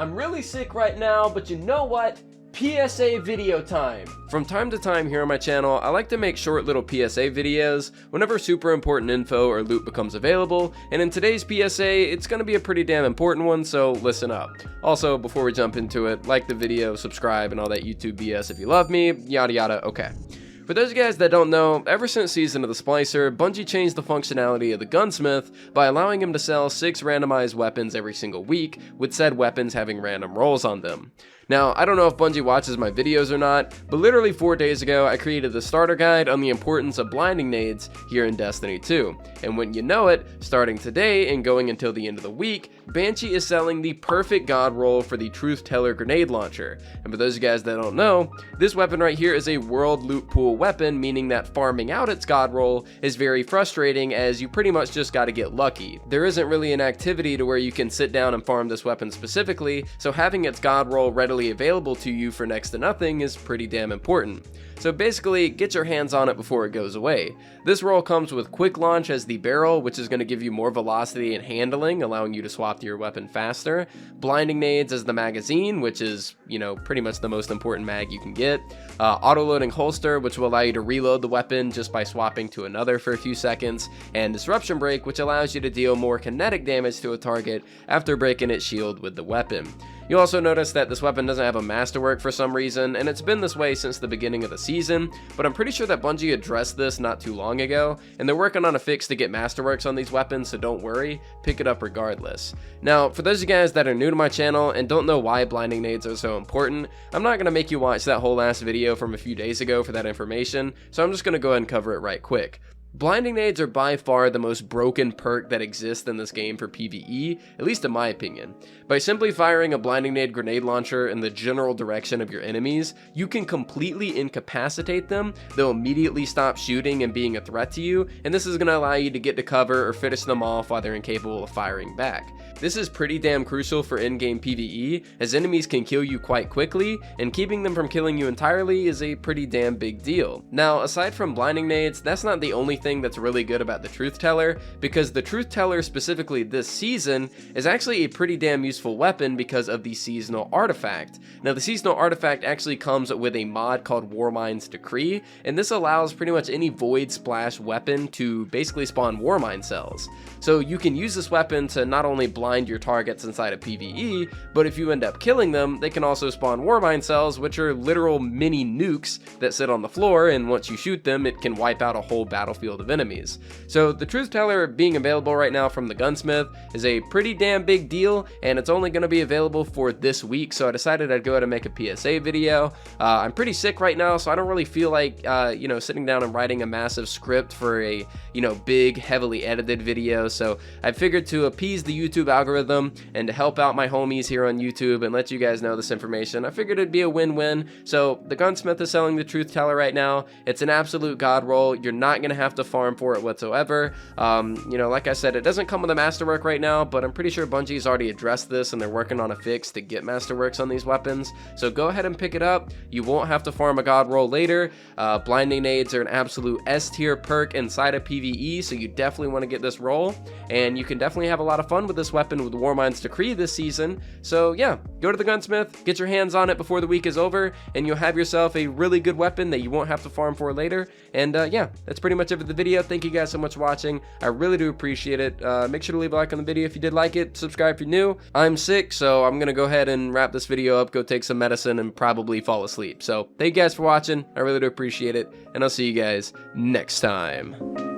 I'm really sick right now, but you know what? PSA video time. From time to time here on my channel, I like to make short little PSA videos whenever super important info or loot becomes available, and in today's PSA, it's gonna be a pretty damn important one, so listen up. Also, before we jump into it, like the video, subscribe, and all that YouTube BS if you love me, yada yada, okay. For those of you guys that don't know, ever since Season of the Splicer, Bungie changed the functionality of the Gunsmith by allowing him to sell 6 randomized weapons every single week, with said weapons having random rolls on them. Now, I don't know if Bungie watches my videos or not, but literally 4 days ago, I created the starter guide on the importance of blinding nades here in Destiny 2. And when you know it, starting today and going until the end of the week, Banshee is selling the perfect god roll for the Truthteller grenade launcher. And for those of you guys that don't know, this weapon right here is a world loot pool weapon, meaning that farming out its god roll is very frustrating as you pretty much just gotta get lucky. There isn't really an activity to where you can sit down and farm this weapon specifically, so having its god roll readily available to you for next to nothing is pretty damn important. So basically, get your hands on it before it goes away. This roll comes with quick launch as the barrel, which is going to give you more velocity and handling, allowing you to swap to your weapon faster. Blinding nades as the magazine, which is, pretty much the most important mag you can get. Auto-loading holster, which will allow you to reload the weapon just by swapping to another for a few seconds. And disruption break, which allows you to deal more kinetic damage to a target after breaking its shield with the weapon. You'll also notice that this weapon doesn't have a masterwork for some reason, and it's been this way since the beginning of the season, but I'm pretty sure that Bungie addressed this not too long ago, and they're working on a fix to get masterworks on these weapons, so don't worry, pick it up regardless. Now, for those of you guys that are new to my channel and don't know why blinding nades are so important, I'm not going to make you watch that whole last video from a few days ago for that information, so I'm just going to go ahead and cover it right quick. Blinding nades are by far the most broken perk that exists in this game for PvE, at least in my opinion. By simply firing a blinding nade grenade launcher in the general direction of your enemies, you can completely incapacitate them, they'll immediately stop shooting and being a threat to you, and this is going to allow you to get to cover or finish them off while they're incapable of firing back. This is pretty damn crucial for in-game PvE, as enemies can kill you quite quickly, and keeping them from killing you entirely is a pretty damn big deal. Now, aside from blinding nades, that's not the only thing that's really good about the Truthteller, because the Truthteller specifically this season is actually a pretty damn useful weapon because of the seasonal artifact. Now, the seasonal artifact actually comes with a mod called Warmind's Decree, and this allows pretty much any void splash weapon to basically spawn Warmind cells. So you can use this weapon to not only blind your targets inside of PvE, but if you end up killing them, they can also spawn Warmind cells, which are literal mini nukes that sit on the floor, and once you shoot them, it can wipe out a whole battlefield of enemies. So the Truthteller being available right now from the Gunsmith is a pretty damn big deal, and it's only going to be available for this week, so I decided I'd go ahead and make a PSA video. I'm pretty sick right now, so I don't really feel like sitting down and writing a massive script for a big heavily edited video, so I figured to appease the YouTube algorithm and to help out my homies here on YouTube and let you guys know this information, I figured it'd be a win-win. So the Gunsmith is selling the Truthteller right now. It's an absolute god roll. You're not going to have to farm for it whatsoever. Like I said, it doesn't come with a masterwork right now, but I'm pretty sure Bungie's already addressed this and they're working on a fix to get masterworks on these weapons. So go ahead and pick it up. You won't have to farm a god roll later. Blinding nades are an absolute S tier perk inside of PvE, so you definitely want to get this roll, and you can definitely have a lot of fun with this weapon with Warmind's Decree this season. So yeah, go to the Gunsmith, get your hands on it before the week is over, and you'll have yourself a really good weapon that you won't have to farm for later. And yeah, that's pretty much it for the video. Thank you guys so much for watching. I really do appreciate it. Make sure to leave a like on the video if you did like it. Subscribe if you're new. I'm sick, so I'm gonna go ahead and wrap this video up, go take some medicine, and probably fall asleep. So thank you guys for watching. I really do appreciate it, and I'll see you guys next time.